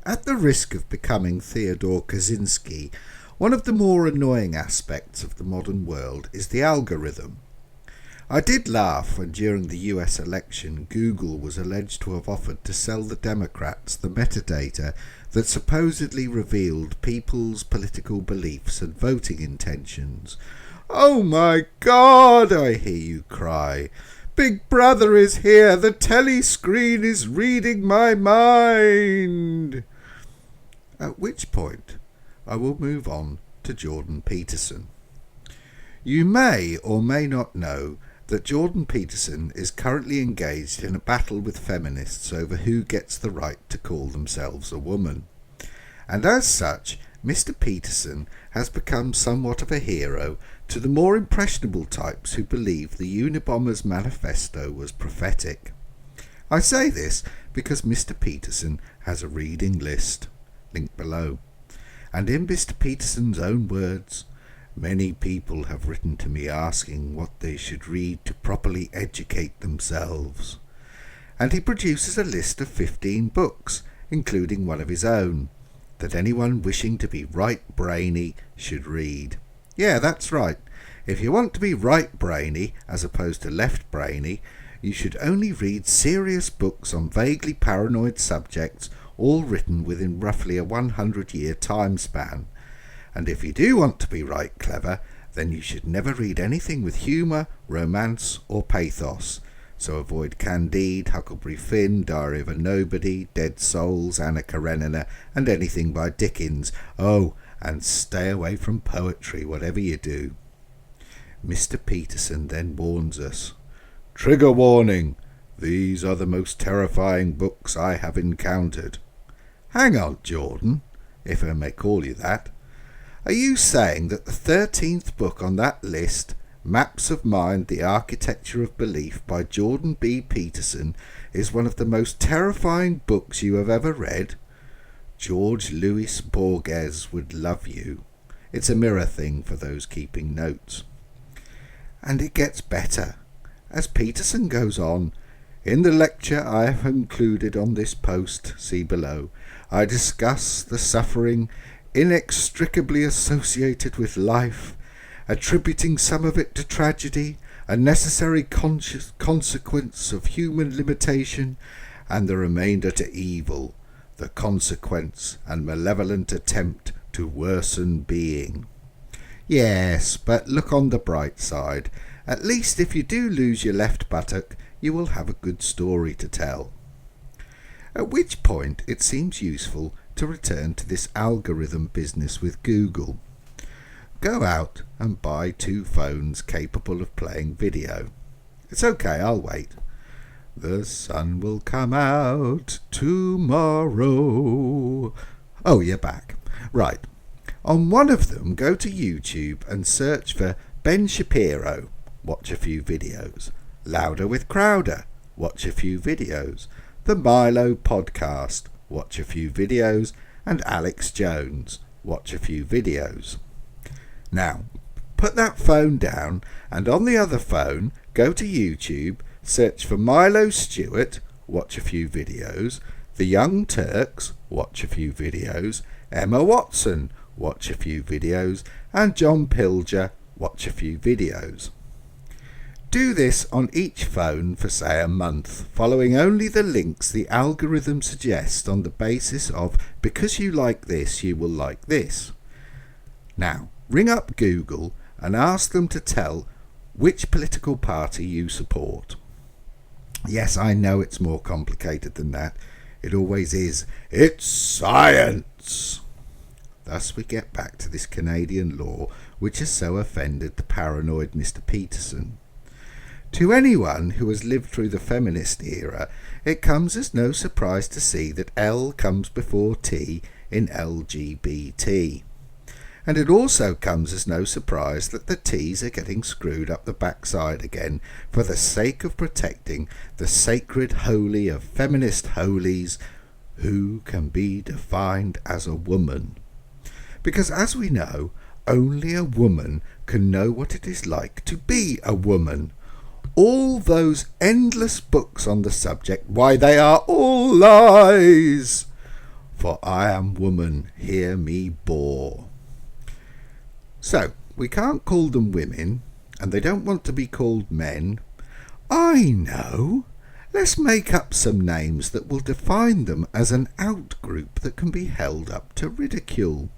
At the risk of becoming Theodore Kaczynski, one of the more annoying aspects of the modern world is the algorithm. I did laugh when during the US election Google was alleged to have offered to sell the Democrats the metadata that supposedly revealed people's political beliefs and voting intentions. "Oh my God," I hear you cry. "Big Brother is here, the telly screen is reading my mind." At which point I will move on to Jordan Peterson. You may or may not know that Jordan Peterson is currently engaged in a battle with feminists over who gets the right to call themselves a woman. And as such, Mr. Peterson has become somewhat of a hero to the more impressionable types who believe the Unabomber's manifesto was prophetic. I say this because Mr. Peterson has a reading list, link below. And in Mr. Peterson's own words, "Many people have written to me asking what they should read to properly educate themselves." And he produces a list of 15 books, including one of his own, that anyone wishing to be right-brainy should read. Yeah, that's right. If you want to be right-brainy as opposed to left-brainy, you should only read serious books on vaguely paranoid subjects, all written within roughly a 100-year time span. And if you do want to be right clever, then you should never read anything with humour, romance or pathos. So avoid Candide, Huckleberry Finn, Diary of a Nobody, Dead Souls, Anna Karenina and anything by Dickens. Oh, and stay away from poetry, whatever you do. Mr. Peterson then warns us, "Trigger warning, these are the most terrifying books I have encountered." Hang on, Jordan, if I may call you that. Are you saying that the 13th book on that list, Maps of Mind, The Architecture of Belief by Jordan B. Peterson, is one of the most terrifying books you have ever read? George Louis Borges would love you. It's a mirror thing for those keeping notes. And it gets better. As Peterson goes on, "In the lecture I have included on this post, see below, I discuss the suffering inextricably associated with life, attributing some of it to tragedy, a necessary consequence of human limitation, and the remainder to evil, the consequence and malevolent attempt to worsen being." Yes, but look on the bright side. At least if you do lose your left buttock, you will have a good story to tell. At which point it seems useful to return to this algorithm business with Google. Go out and buy 2 phones capable of playing video. It's okay, I'll wait. The sun will come out tomorrow. Oh, you're back. Right. On one of them, go to YouTube and search for Ben Shapiro. Watch a few videos. Louder with Crowder. Watch a few videos. The Milo Podcast. Watch a few videos. And Alex Jones. Watch a few videos. Now, put that phone down and on the other phone, go to YouTube, search for Milo Stewart, watch a few videos, The Young Turks, watch a few videos, Emma Watson, watch a few videos, and John Pilger, watch a few videos. Do this on each phone for say a month, following only the links the algorithm suggests on the basis of because you like this, you will like this. Now, ring up Google and ask them to tell which political party you support. Yes, I know it's more complicated than that. It always is. It's science. Thus we get back to this Canadian law which has so offended the paranoid Mr. Peterson. To anyone who has lived through the feminist era, it comes as no surprise to see that L comes before T in LGBT. And it also comes as no surprise that the T's are getting screwed up the backside again for the sake of protecting the sacred holy of feminist holies, who can be defined as a woman. Because as we know, only a woman can know what it is like to be a woman. All those endless books on the subject, why, they are all lies. for I am woman, hear me bore. So, we can't call them women, and they don't want to be called men. I know. Let's make up some names that will define them as an out-group that can be held up to ridicule.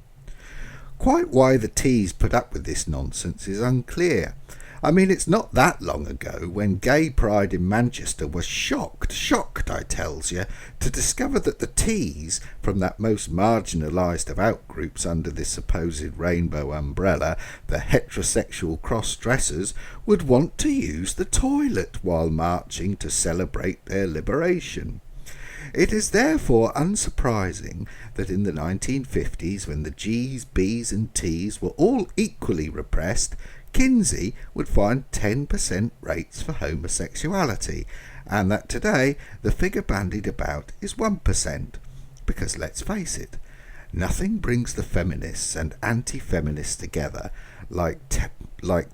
Quite why the T's put up with this nonsense is unclear. I mean, it's not that long ago when gay pride in Manchester was shocked, I tells you, to discover that the T's, from that most marginalised of outgroups under this supposed rainbow umbrella, the heterosexual cross-dressers, would want to use the toilet while marching to celebrate their liberation. It is therefore unsurprising that in the 1950s, when the G's, B's and T's were all equally repressed, Kinsey would find 10% rates for homosexuality, and that today the figure bandied about is 1%. Because let's face it, nothing brings the feminists and anti-feminists together like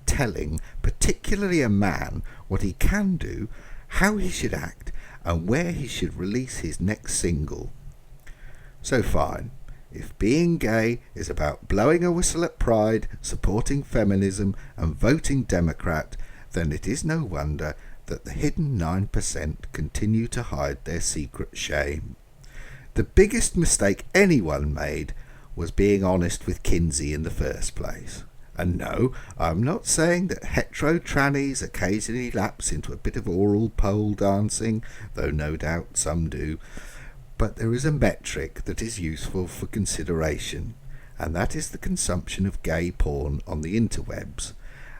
telling particularly a man what he can do, how he should act, and where he should release his next single. So fine. If being gay is about blowing a whistle at pride, supporting feminism and voting Democrat, then it is no wonder that the hidden 9% continue to hide their secret shame. The biggest mistake anyone made was being honest with Kinsey in the first place. And no, I'm not saying that hetero trannies occasionally lapse into a bit of oral pole dancing, though no doubt some do. But there is a metric that is useful for consideration, and that is the consumption of gay porn on the interwebs.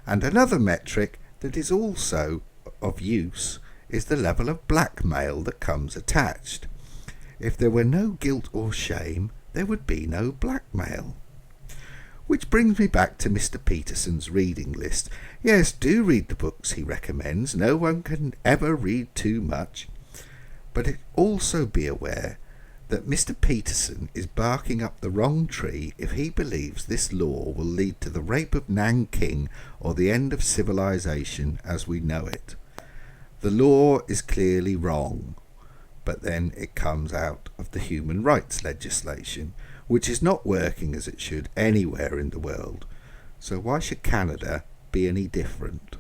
And another metric that is also of use is the level of blackmail that comes attached. If there were no guilt or shame, there would be no blackmail. Which brings me back to Mr. Peterson's reading list. Yes, do read the books he recommends. No one can ever read too much. But also be aware that Mr. Peterson is barking up the wrong tree if he believes this law will lead to the rape of Nanking or the end of civilization as we know it. The law is clearly wrong, but then it comes out of the human rights legislation, which is not working as it should anywhere in the world. So why should Canada be any different?